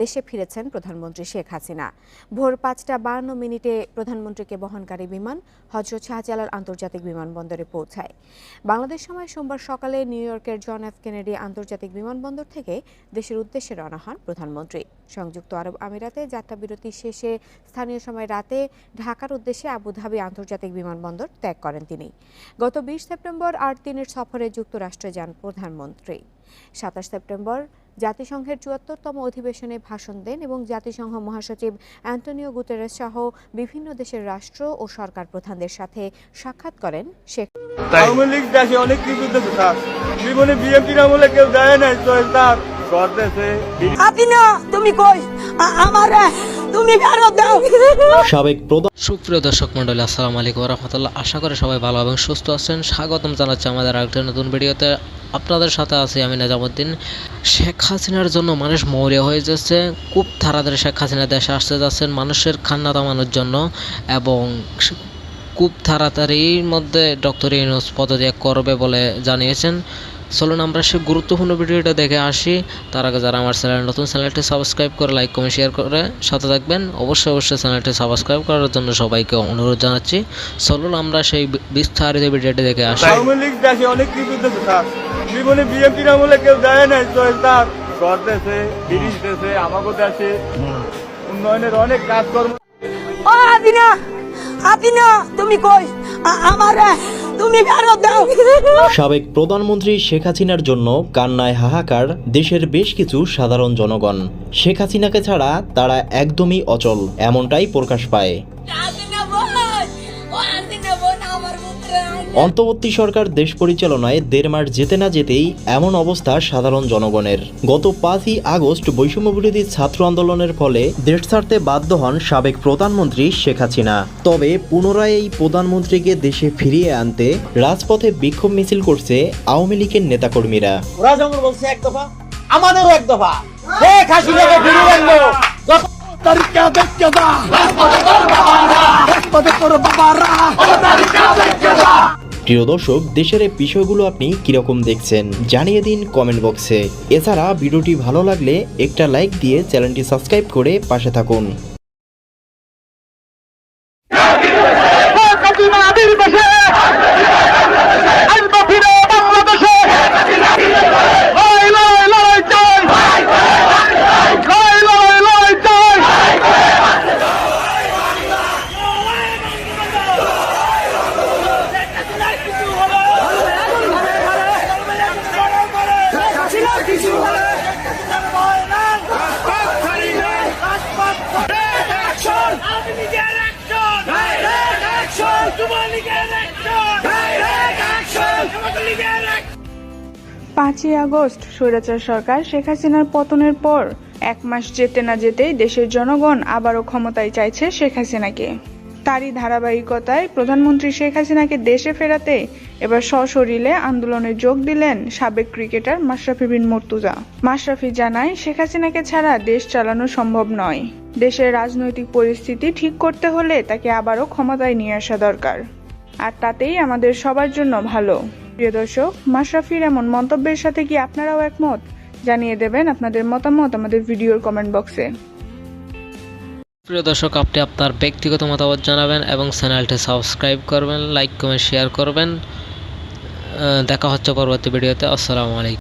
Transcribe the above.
দেশে ফিরেছেন প্রধানমন্ত্রী শেখ হাসিনা। ভোর ৫টা ৫২ মিনিটে প্রধানমন্ত্রীকে বহনকারী বিমান হযরত শাহজালাল আন্তর্জাতিক বিমানবন্দরে পৌঁছায়। বাংলাদেশ সময় সোমবার সকালে নিউ ইয়র্কের জন এফ কেনেডি আন্তর্জাতিক বিমানবন্দর থেকে দেশের উদ্দেশ্যে রওনা হন প্রধানমন্ত্রী। সংযুক্ত আরব আমিরাতে যাত্রাবিরতি শেষে স্থানীয় সময় রাতে ঢাকার উদ্দেশ্যে আবুধাবি আন্তর্জাতিক বিমানবন্দর ত্যাগ করেন তিনি। গত ২০ সেপ্টেম্বর ৮ দিনের সফরে যুক্তরাষ্ট্রে যান প্রধানমন্ত্রী। ২৭ সেপ্টেম্বর জাতিসংঘের ৭৪তম অধিবেশনে ভাষণ দেন এবং জাতিসংঘ মহাসচিব অ্যান্টোনিও গুতেরেস সহ বিভিন্ন দেশের রাষ্ট্র ও সরকার প্রধানদের সাথে সাক্ষাৎ করেন শেখ। আওয়ামী লীগ দেশে অনেক কিছু করতেছে স্যার, জীবনে বিএনপির আমলে কেউ যায় নাই তো স্যার করতেছে। হাসিনা তুমি কই আমার তুমি ফেরত দাও। সাবেক প্রধান সুপ্রিয় দর্শক মণ্ডলী, আসসালামু আলাইকুম রাহমাতুল্লাহ। আশা করি সবাই ভালো এবং সুস্থ আছেন। স্বাগতম জানাচ্ছি আমাদের আরেকটা নতুন ভিডিওতে। আপনাদের সাথে আছি আমি নিজামুদ্দিন। শেখ হাসিনার জন্য মানুষ মরিয়া হয়ে যাচ্ছে। খুব তাড়াতাড়ি শেখ হাসিনা দেশে আসতে যাচ্ছেন মানুষের খান্না থামানোর জন্য, এবং খুব তাড়াতাড়ির মধ্যে ডক্টর ইউনূস পদত্যাগ করবে বলে জানিয়েছেন। চলুন আমরা সেই গুরুত্বপূর্ণ ভিডিওটা দেখে আসি। তার আগে যারা আমার নতুন চ্যানেলটি সাবস্ক্রাইব করে লাইক কমেন্ট শেয়ার করে সাথে থাকবেন, অবশ্যই চ্যানেলটি সাবস্ক্রাইব করার জন্য সবাইকে অনুরোধ জানাচ্ছি। চলুন আমরা সেই বিস্তারিত ভিডিওটি দেখে আসি। আওয়ামী লীগ দেশে অনেক কিছু করতেছে স্যার, জীবনে বিএনপির আমলে কেউ যায় নাই তো স্যার করতেছে, ব্রিজ দেশে আমাকে দেশে উন্নয়নের অনেক কাজকর্ম। ও হাসিনা হাসিনা তুমি কই আমার তুমি ফেরত দাও। সাবেক প্রধানমন্ত্রী শেখ হাসিনার জন্য কান্নায় হাহাকার দেশের বেশ কিছু সাধারণ জনগণ। শেখ হাসিনাকে ছাড়া তারা একদমই অচল, এমনটাই প্রকাশ পায়। অন্তর্বর্তী সরকার দেশ পরিচালনায় ১.৫ মাস যেতে না যেতেই এমন অবস্থা সাধারণ জনগণের। গত ৫ই আগস্ট বৈষম্যবিরোধী ছাত্র আন্দোলনের ফলে দেশ ছাড়তে বাধ্য হন সাবেক প্রধানমন্ত্রী শেখ হাসিনা। তবে পুনরায় এই প্রধানমন্ত্রীকে দেশে ফিরিয়ে আনতে রাজপথে বিক্ষোভ মিছিল করছে আওয়ামী লীগের নেতাকর্মীরা। ওরা যেমন বলছে এক দফা, আমাদেরও এক দফা। শেখ হাসিনাকে ফিরিয়ে আনবো। প্রিয় দর্শক, দেশের এই বিষয়গুলো আপনি কিরকম দেখছেন জানিয়ে দিন কমেন্ট বক্সে। এছাড়া ভিডিওটি ভালো লাগলে একটা লাইক দিয়ে চ্যানেলটি সাবস্ক্রাইব করে পাশে থাকুন। পাঁচই আগস্ট স্বৈরাচার সরকার শেখ হাসিনার পতনের পর ১ মাস যেতে না যেতেই দেশের জনগণ আবারও ক্ষমতায় চাইছে শেখ হাসিনাকে। তারই ধারাবাহিকতায় প্রধানমন্ত্রী শেখ হাসিনাকে দেশে ফেরাতে এবার সশরীরে আন্দোলনে যোগ দিলেন সাবেক ক্রিকেটার মাশরাফি বিন মুর্তজা। মাশরাফি জানায়, শেখ হাসিনাকে ছাড়া দেশ চালানো সম্ভব নয়। দেশের রাজনৈতিক পরিস্থিতি ঠিক করতে হলে তাকে আবারও ক্ষমতায় নিয়ে আসা দরকার, আর তাতেই আমাদের সবার জন্য ভালো। প্রিয় দর্শক, মাশরাফির এমন মন্তব্যের সাথে কি আপনারাও একমত? জানিয়ে দেবেন আপনাদের মতামত আমাদের ভিডিওর কমেন্ট বক্সে। প্রিয় দর্শক, আপনি আপনার ব্যক্তিগত মতামত জানাবেন এবং চ্যানেলটি সাবস্ক্রাইব করবেন, লাইক কমেন্ট শেয়ার করবেন। দেখা হচ্ছে পরবর্তী ভিডিওতে। আসসালামু আলাইকুম।